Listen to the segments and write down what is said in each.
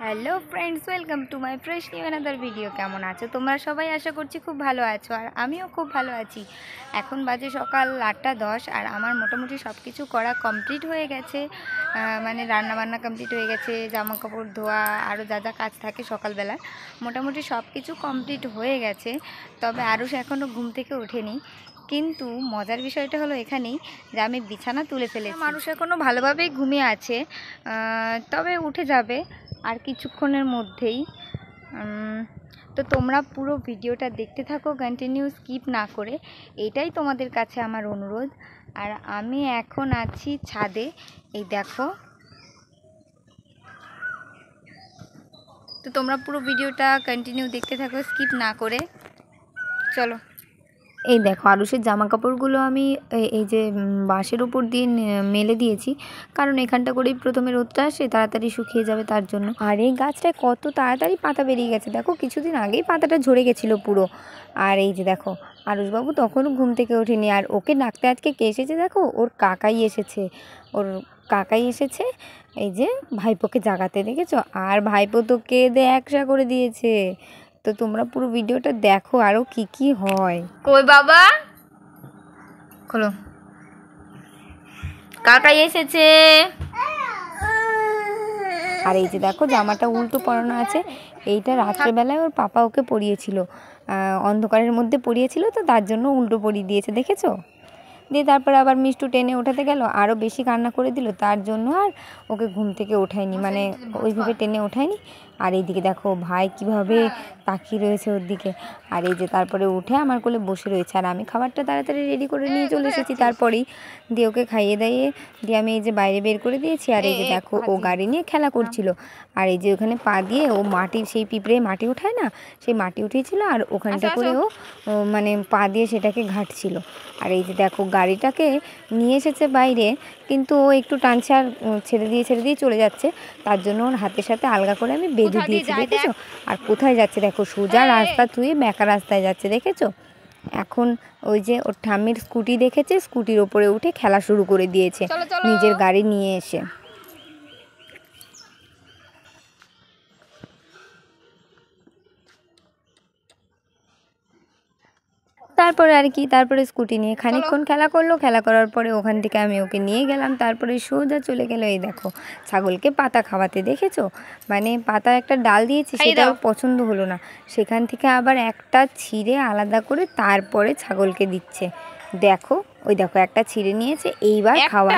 Hello friends, welcome to my fresh new another video. কেমন আছো তোমরা সবাই? আশা করছি খুব ভালো আছো, আর আমিও খুব ভালো আছি। এখন বাজে সকাল 8:10 আর আমার মোটামুটি সব কিছু করা কমপ্লিট হয়ে গেছে। মানে রান্নাবান্না কমপ্লিট হয়ে গেছে, জামা কাপড় ধোয়া, আরও যা যা কাজ থাকে সকালবেলা মোটামুটি সব কিছু কমপ্লিট হয়ে গেছে। তবে আরুষ এখনও ঘুম থেকে ওঠেনি। কিন্তু মজার বিষয়টা হলো এখানেই যে আমি বিছানা তুলে ফেলেছি। মানুষ এখনও ভালোভাবেই ঘুমিয়ে আছে, তবে উঠে যাবে আর কিছুক্ষণের মধ্যেই। তো তোমরা পুরো ভিডিওটা দেখতে থাকো, কন্টিনিউ স্কিপ না করে, এটাই তোমাদের কাছে আমার অনুরোধ। আর আমি এখন আছি ছাদে, এই দেখো। তো তোমরা পুরো ভিডিওটা কন্টিনিউ দেখতে থাকো স্কিপ না করে। চলো। এই দেখো, আরুষের জামা কাপড়গুলো আমি এই যে বাঁশের উপর দিয়ে মেলে দিয়েছি, কারণ এখানটা করেই প্রথমে রোদটা আসে, তাড়াতাড়ি শুকিয়ে যাবে তার জন্য। আর এই গাছটায় কত তাড়াতাড়ি পাতা বেরিয়ে গেছে দেখো, কিছুদিন আগেই পাতাটা ঝরে গেছিলো পুরো। আর এই যে দেখো, আরুষবাবু তখনও ঘুম থেকে ওঠেনি, আর ওকে ডাকতে আজকে কে এসেছে দেখো, ওর কাকাই এসেছে। এই যে ভাইপোকে জাগাতে, দেখেছো? আর ভাইপো তো কেঁদে একসা করে দিয়েছে। তো তোমরা পুরো ভিডিওটা দেখো আরও কি কি হয়। কই বাবা, খোলো, কাকাই এসেছে। আর এই যে দেখো, জামাটা উল্টো পরানো আছে। এইটা রাত্রেবেলায় ওর পাপা ওকে পরিয়েছিল, অন্ধকারের মধ্যে পরিয়েছিল, তো তার জন্য উল্টো পরিয়ে দিয়েছে, দেখেছো? দিয়ে তারপরে আবার মিষ্টু টেনে ওঠাতে গেল, আরও বেশি কান্না করে দিল, তার জন্য আর ওকে ঘুম থেকে ওঠায়নি, মানে ওইভাবে টেনে ওঠায়নি। আর এইদিকে দেখো ভাই কিভাবে তাকিয়ে রয়েছে ওর দিকে। আর এই যে তারপরে উঠে আমার কোলে বসে রয়েছে, আর আমি খাবারটা তাড়াতাড়ি রেডি করে নিয়ে চলে এসেছি। তারপরেই দিয়ে ওকে খাইয়ে দাইয়ে দিয়ে আমি এই যে বাইরে বের করে দিয়েছি। আর এই যে দেখো, ও গাড়ি নিয়ে খেলা করছিল। আর এই যে ওখানে পা দিয়ে ও মাটি, সেই পিঁপড়ে মাটি ওঠায় না, সেই মাটি উঠিয়েছিল, আর ওখানটা করে ও মানে পা দিয়ে সেটাকে ঘাঁটছিল। আর এই যে দেখো, গাড়িটাকে নিয়ে এসেছে বাইরে, কিন্তু ও একটু টানছে আর ছেড়ে দিয়ে চলে যাচ্ছে। তার জন্য ওর হাতের সাথে আলগা করে আমি বেঁধে দিয়েছি, দেখেছো? আর কোথায় যাচ্ছে দেখো, সোজা রাস্তা থুয়ে বেঁকা রাস্তায় যাচ্ছে, দেখেছো? এখন ওই যে ওর ঠাম্মির স্কুটি দেখেছে, স্কুটির ওপরে উঠে খেলা শুরু করে দিয়েছে নিজের গাড়ি নিয়ে এসে। তারপরে আর কি, তারপরে স্কুটি নিয়ে খানিকক্ষণ খেলা করলো। খেলা করার পরে ওখান থেকে আমি ওকে নিয়ে গেলাম, তারপরে সোজা চলে গেল এই দেখো ছাগলকে পাতা খাওয়াতে, দেখেছো? মানে পাতা একটা ডাল দিয়েছি, সেটা ওর পছন্দ হলো না, সেখান থেকে আবার একটা ছিঁড়ে আলাদা করে তারপরে ছাগলকে দিচ্ছে। দেখো, ওই দেখো একটা ছিঁড়ে নিয়েছে, এইবার খাওয়া।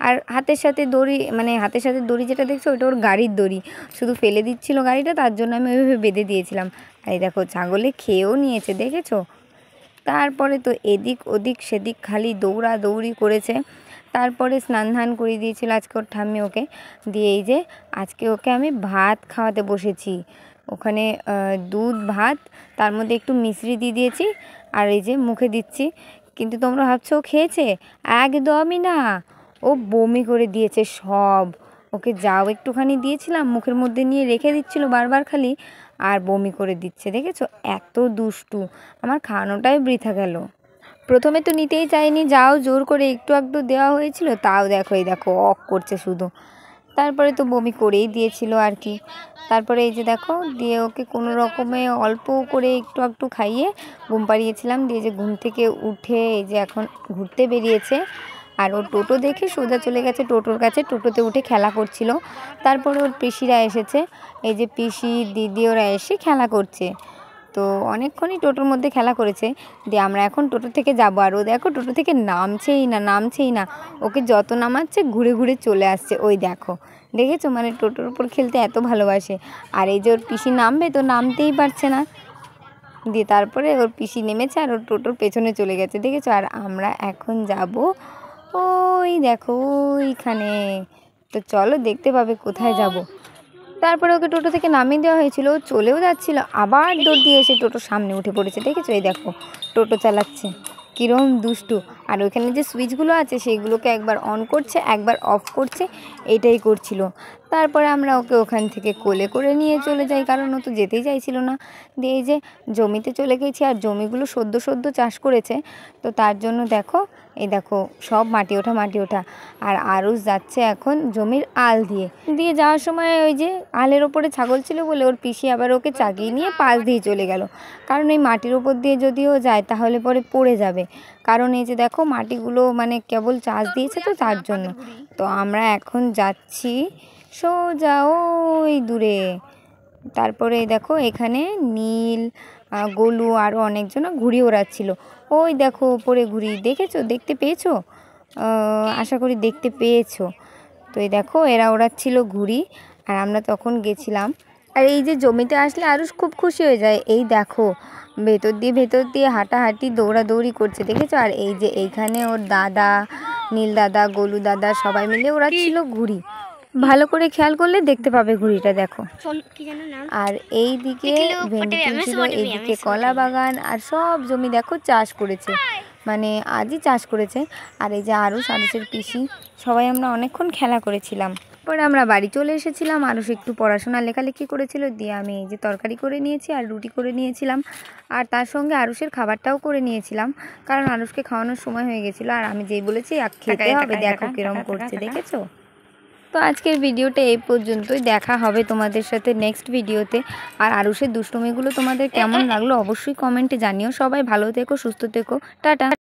আর হাতের সাথে দড়ি, মানে হাতের সাথে দড়ি যেটা দেখছো, ওটা ওর গাড়ির দড়ি, শুধু ফেলে দিচ্ছিল গাড়িটা, তার জন্য আমি ওইভাবে বেঁধে দিয়েছিলাম। আর এই দেখো ছাগলে খেয়েও নিয়েছে, দেখেছো? তারপরে তো এদিক ওদিক সেদিক খালি দৌড়াদৌড়ি করেছে। তারপরে স্নান ধান করে দিয়েছিল আজকে ওর ঠাম্মি ওকে। দিয়ে এই যে আজকে ওকে আমি ভাত খাওয়াতে বসেছি, ওখানে দুধ ভাত, তার মধ্যে একটু মিশ্রি দিয়ে দিয়েছি, আর এই যে মুখে দিচ্ছি। কিন্তু তোমরা ভাবছো ও খেয়েছে? একদমই না, ও বমি করে দিয়েছে সব। ওকে যাও একটুখানি দিয়েছিলাম, মুখের মধ্যে নিয়ে রেখে দিচ্ছিল বারবার খালি, আর বমি করে দিচ্ছে, দেখেছো? এত দুষ্টু, আমার খাওয়ানোটাই বৃথা গেল। প্রথমে তো নিতেই চাইনি, যাও জোর করে একটু একটু দেওয়া হয়েছিল, তাও দেখো এই দেখো অক করছে শুধু। তারপরে তো বমি করেই দিয়েছিল আর কি। তারপরে এই যে দেখো, দিয়ে ওকে কোনো রকমে অল্প করে একটু একটু খাইয়ে ঘুম পাড়িয়েছিলাম। দিয়ে যে ঘুম থেকে উঠে এই যে এখন ঘুরতে বেরিয়েছে, আর ও টোটো দেখে সোজা চলে গেছে টোটোর কাছে, টোটোতে উঠে খেলা করছিল। তারপরে ওর পিসিরা এসেছে, এই যে পিসি দিদি ওরা এসে খেলা করছে। তো অনেকক্ষণই টোটোর মধ্যে খেলা করেছে। দিয়ে আমরা এখন টোটো থেকে যাবো, আর ও দেখো টোটো থেকে নামছেই না, ওকে যত নামাচ্ছে ঘুরে ঘুরে চলে আসছে। ওই দেখো, দেখেছো? মানে টোটোর উপর খেলতে এত ভালোবাসে। আর এই যে ওর পিসি নামবে, তো নামতেই পারছে না। দিয়ে তারপরে ওর পিসি নেমেছে আর ওর টোটোর পেছনে চলে গেছে, দেখেছো? আর আমরা এখন যাব ওই দেখো ওইখানে। তো চলো দেখতে পাবে কোথায় যাব। তারপরে ওকে টোটো থেকে নামিয়ে দেওয়া হয়েছিল, ও চলেও যাচ্ছিল, আবার দৌড় দিয়ে এসে টোটোর সামনে উঠে পড়েছে, দেখেছো? এই দেখো টোটো চালাচ্ছে, কীরকম দুষ্টু। আর ওইখানে যে সুইচগুলো আছে সেইগুলোকে একবার অন করছে একবার অফ করছে, এটাই করছিল। তারপরে আমরা ওকে ওখান থেকে কোলে করে নিয়ে চলে যাই, কারণ ও তো যেতেই চাইছিল না। দিয়ে এই যে জমিতে চলে গেছি, আর জমিগুলো সদ্য চাষ করেছে, তো তার জন্য দেখো এই দেখো সব মাটি ওঠা। আর আরুষ যাচ্ছে এখন জমির আল দিয়ে যাওয়ার সময় ওই যে আলের ওপরে ছাগল ছিল বলে ওর পিসি আবার ওকে চাগিয়ে নিয়ে পাশ দিয়ে চলে গেল, কারণ এই মাটির ওপর দিয়ে যদিও যায় তাহলে পরে পড়ে যাবে, কারণ এই যে দেখো মাটিগুলো মানে কেবল চাষ দিয়েছে তো তার জন্য। তো আমরা এখন যাচ্ছি সোজা ওই দূরে। তারপরে দেখো এখানে নীল, গোলু আরও অনেকজন ঘুড়ি ওড়াচ্ছিল। ওই দেখো ওপরে ঘুড়ি দেখতে পেয়েছো? আশা করি দেখতে পেয়েছো। তো এই দেখো এরা ওড়াচ্ছিল ঘুড়ি, আর আমরা তখন গেছিলাম। আর এই যে জমিতে আসলে আরুষ খুব খুশি হয়ে যায়। এই দেখো ভেতর দিয়ে হাঁটাহাঁটি দৌড়াদৌড়ি করছে, দেখেছো? আর এই যে এইখানে ওর দাদা, নীল দাদা, গোলু দাদা সবাই মিলে ওড়াচ্ছিল ঘুড়ি। ভালো করে খেয়াল করলে দেখতে পাবে ঘুড়িটা, দেখো। আর এই দিকে ভেন্ডি তুলছিল, এইদিকে কলা বাগান, আর সব জমি দেখো চাষ করেছে, মানে আজই চাষ করেছে। আর এই যে আরুষের পিসি সবাই আমরা অনেকক্ষণ খেলা করেছিলাম। পরে আমরা বাড়ি চলে এসেছিলাম। আরুষ একটু পড়াশোনা লেখালেখি করেছিল, দিয়ে আমি এই যে তরকারি করে নিয়েছি আর রুটি করে নিয়েছিলাম, আর তার সঙ্গে আরুষের খাবারটাও করে নিয়েছিলাম, কারণ আরুষকে খাওয়ানোর সময় হয়ে গেছিলো। আর আমি যেই বলেছি খেতে হবে, দেখো কিরম করছে, দেখেছো? তো আজকের ভিডিওটা এই পর্যন্তই, দেখা হবে তোমাদের সাথে নেক্সট ভিডিওতে। আর আরুষের দুষ্টুমিগুলো তোমাদের কেমন লাগলো অবশ্যই কমেন্টে জানিও। সবাই ভালো থেকো, সুস্থ থেকো, টাটা।